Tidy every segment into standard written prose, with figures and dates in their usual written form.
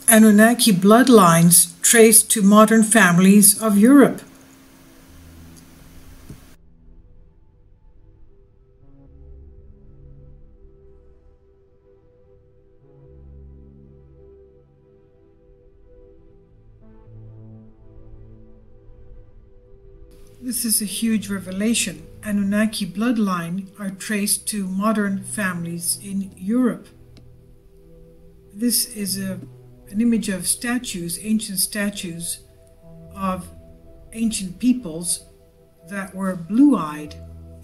Anunnaki bloodlines traced to modern families of Europe. This is a huge revelation. Anunnaki bloodline are traced to modern families in Europe. This is an image of statues, ancient statues of ancient peoples that were blue-eyed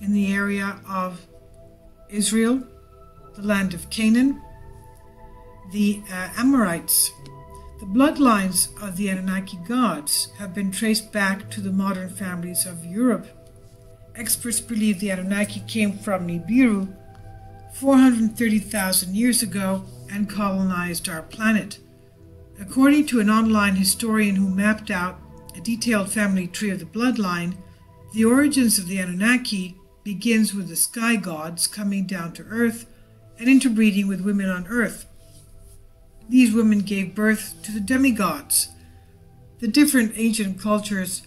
in the area of Israel, the land of Canaan, the Amorites. The bloodlines of the Anunnaki gods have been traced back to the modern families of Europe. Experts believe the Anunnaki came from Nibiru 430,000 years ago and colonized our planet. According to an online historian who mapped out a detailed family tree of the bloodline, the origins of the Anunnaki begins with the sky gods coming down to Earth and interbreeding with women on Earth. These women gave birth to the demigods. The different ancient cultures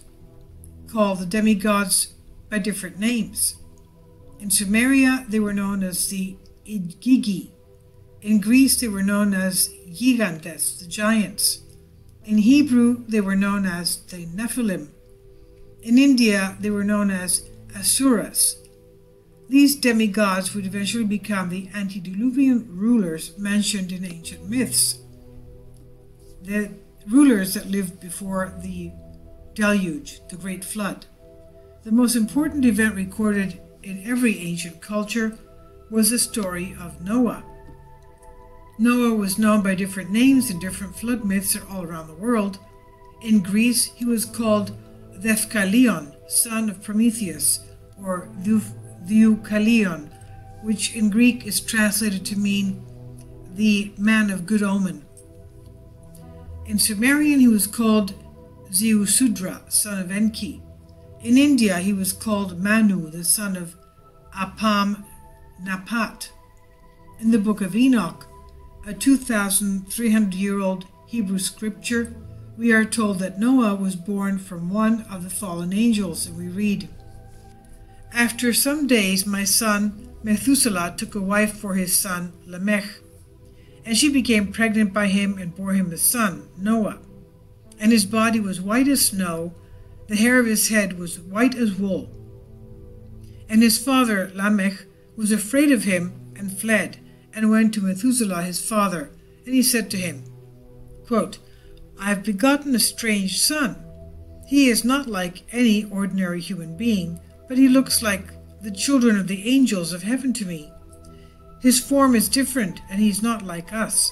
call the demigods by different names. In Sumeria, they were known as the Igigi. In Greece, they were known as Gigantes, the giants. In Hebrew, they were known as the Nephilim. In India, they were known as Asuras. These demigods would eventually become the antediluvian rulers mentioned in ancient myths. The rulers that lived before the deluge, the Great Flood. The most important event recorded in every ancient culture was the story of Noah. Noah was known by different names in different flood myths all around the world. In Greece, he was called Deucalion, son of Prometheus, or Deucalion, which in Greek is translated to mean the man of good omen. In Sumerian, he was called Zeusudra, son of Enki. In India, he was called Manu, the son of Apam Napat. In the book of Enoch, a 2,300-year-old Hebrew scripture, we are told that Noah was born from one of the fallen angels, and we read, "After some days my son Methuselah took a wife for his son Lamech, and she became pregnant by him and bore him a son, Noah. And his body was white as snow, the hair of his head was white as wool. And his father Lamech was afraid of him and fled, and went to Methuselah his father, and he said to him, quote, 'I have begotten a strange son. He is not like any ordinary human being, but he looks like the children of the angels of heaven to me. His form is different, and he is not like us.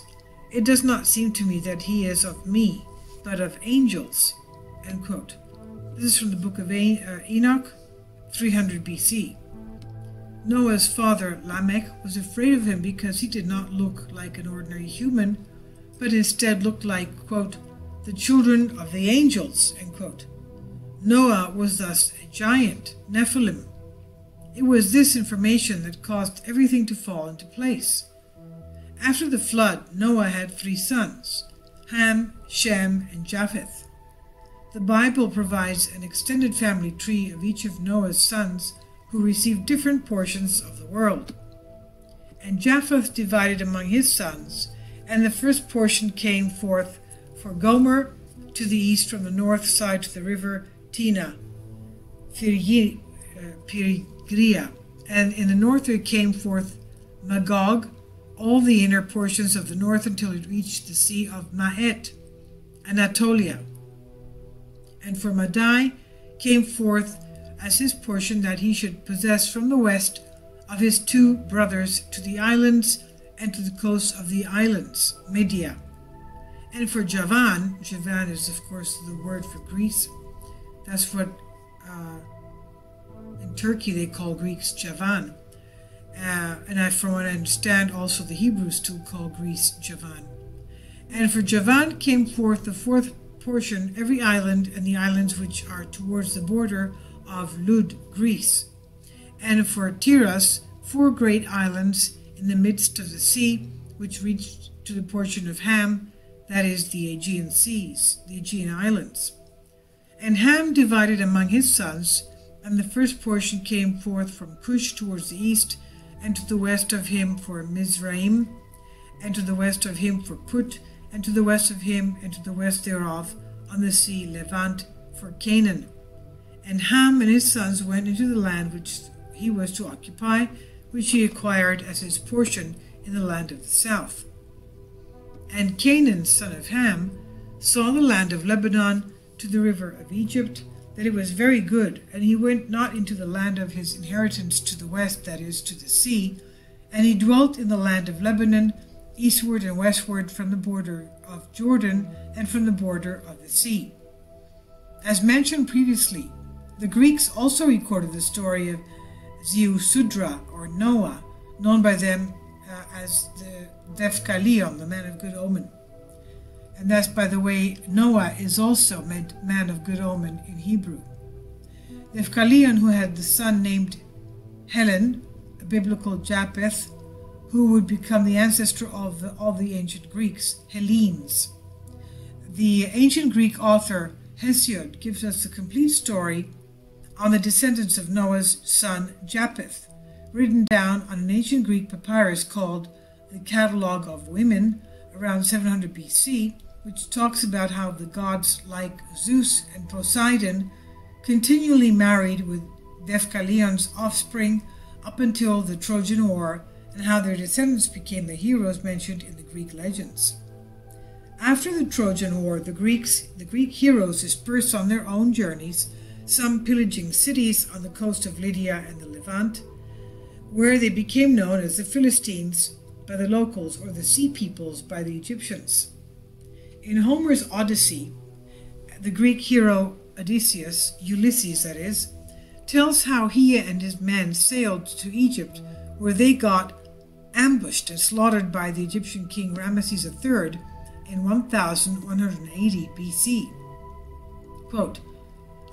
It does not seem to me that he is of me, but of angels.'" End quote. This is from the book of Enoch, 300 BC. Noah's father Lamech was afraid of him because he did not look like an ordinary human, but instead looked like, quote, "the children of the angels," end quote. Noah was thus a giant, Nephilim. It was this information that caused everything to fall into place. After the flood, Noah had 3 sons, Ham, Shem, and Japheth. The Bible provides an extended family tree of each of Noah's sons who received different portions of the world. And Japheth divided among his sons, and the first portion came forth for Gomer to the east from the north side to the river Tina, Phrygia, and in the north there came forth Magog, all the inner portions of the north until it reached the sea of Mahet, Anatolia. And for Madai came forth as his portion that he should possess from the west of his 2 brothers to the islands and to the coast of the islands, Media. And for Javan, Javan is of course the word for Greece. That's what in Turkey they call Greeks Javan. And from what I understand, also the Hebrews still call Greece Javan. And for Javan came forth the 4th portion, every island, and the islands which are towards the border of Lud, Greece. And for Tiras, 4 great islands in the midst of the sea, which reached to the portion of Ham, that is, the Aegean seas, the Aegean islands. And Ham divided among his sons, and the first portion came forth from Cush towards the east, and to the west of him for Mizraim, and to the west of him for Put, and to the west of him, and to the west thereof, on the sea Levant, for Canaan. And Ham and his sons went into the land which he was to occupy, which he acquired as his portion in the land of the south. And Canaan, son of Ham, saw the land of Lebanon to the river of Egypt, that it was very good, and he went not into the land of his inheritance to the west, that is, to the sea, and he dwelt in the land of Lebanon, eastward and westward from the border of Jordan and from the border of the sea. As mentioned previously, the Greeks also recorded the story of Ziusudra, or Noah, known by them as the Dephkalion, the man of good omen. And that's, by the way, Noah is also meant man of good omen in Hebrew. Dephkalion, who had the son named Helen, a biblical Japheth, who would become the ancestor of all the ancient Greeks, Hellenes. The ancient Greek author Hesiod gives us the complete story on the descendants of Noah's son Japheth, written down on an ancient Greek papyrus called the Catalogue of Women around 700 BC, which talks about how the gods like Zeus and Poseidon continually married with Dephkalion's offspring up until the Trojan War, and how their descendants became the heroes mentioned in the Greek legends. After the Trojan War, the Greek heroes dispersed on their own journeys, some pillaging cities on the coast of Lydia and the Levant, where they became known as the Philistines by the locals, or the Sea Peoples by the Egyptians. In Homer's Odyssey, the Greek hero Odysseus, Ulysses that is, tells how he and his men sailed to Egypt, where they got ambushed and slaughtered by the Egyptian king Ramesses III in 1180 BC. Quote,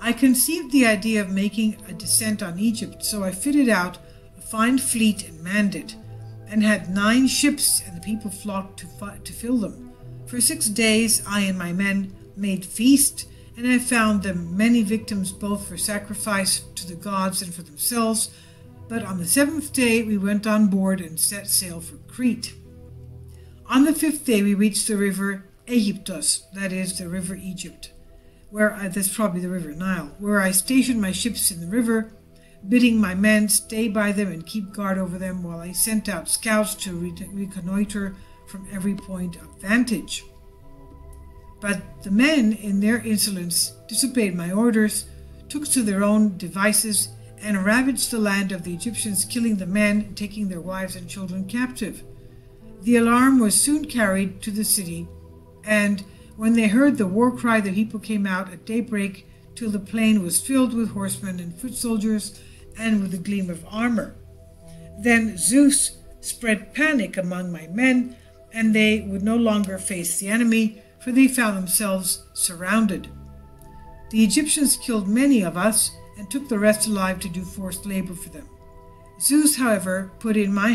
I conceived the idea of making a descent on Egypt, so I fitted out a fine fleet and manned it, and had 9 ships, and the people flocked to fill them. For 6 days I and my men made feast, and I found them many victims both for sacrifice to the gods and for themselves. But on the 7th day we went on board and set sail for Crete. On the 5th day we reached the river Aegyptos, that is, the river Egypt, that's probably the river Nile, where I stationed my ships in the river, bidding my men stay by them and keep guard over them, while I sent out scouts to reconnoiter from every point of vantage. But the men, in their insolence, disobeyed my orders, took to their own devices, and ravaged the land of the Egyptians, killing the men and taking their wives and children captive. The alarm was soon carried to the city, and when they heard the war cry, the people came out at daybreak till the plain was filled with horsemen and foot soldiers, and with the gleam of armor. Then Zeus spread panic among my men, and they would no longer face the enemy, for they found themselves surrounded. The Egyptians killed many of us, and took the rest alive to do forced labor for them. Zeus, however, put in my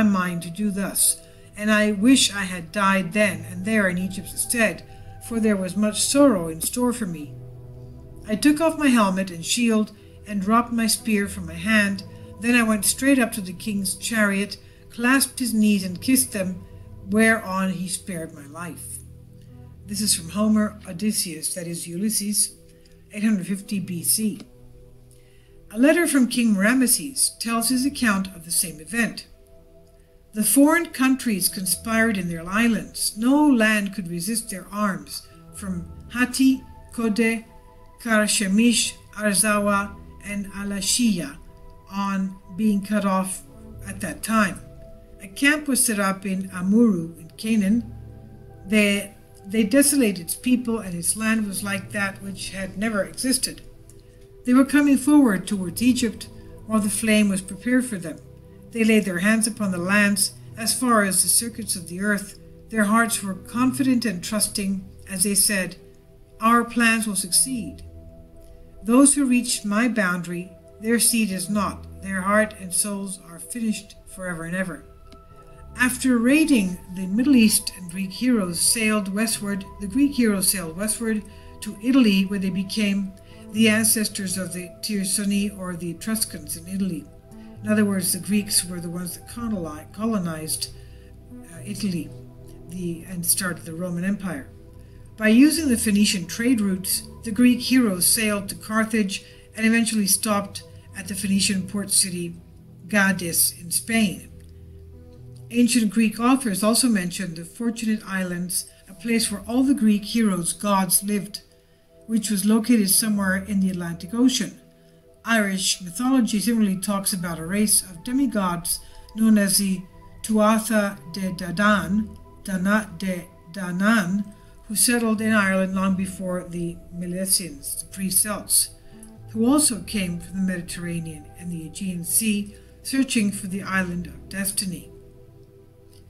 mind to do thus, and I wish I had died then and there in Egypt instead, for there was much sorrow in store for me. I took off my helmet and shield, and dropped my spear from my hand. Then I went straight up to the king's chariot, clasped his knees and kissed them, whereon he spared my life. This is from Homer Odysseus, that is Ulysses, 850 BC. A letter from King Ramesses tells his account of the same event. The foreign countries conspired in their islands. No land could resist their arms, from Hatti, Kode, Karashemish, Arzawa, and Alashiya, on being cut off at that time. A camp was set up in Amuru in Canaan. They desolated its people, and its land was like that which had never existed. They were coming forward towards Egypt, while the flame was prepared for them. They laid their hands upon the lands as far as the circuits of the earth. Their hearts were confident and trusting, as they said, Our plans will succeed. Those who reach my boundary, their seed is not. Their heart and souls are finished forever and ever. After raiding the Middle East, and Greek heroes sailed westward, the Greek heroes sailed westward to Italy, where they became the ancestors of the Tyrseni or the Etruscans in Italy. In other words, the Greeks were the ones that colonized Italy and started the Roman Empire. By using the Phoenician trade routes, the Greek heroes sailed to Carthage and eventually stopped at the Phoenician port city Gades in Spain. Ancient Greek authors also mentioned the Fortunate Islands, a place where all the Greek heroes' gods lived, which was located somewhere in the Atlantic Ocean. Irish mythology similarly talks about a race of demigods known as the Tuatha de Danann, who settled in Ireland long before the Milesians, the pre-Celts, who also came from the Mediterranean and the Aegean Sea, searching for the island of destiny.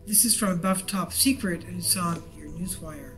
This is from Above Top Secret, and it's on your Newswire.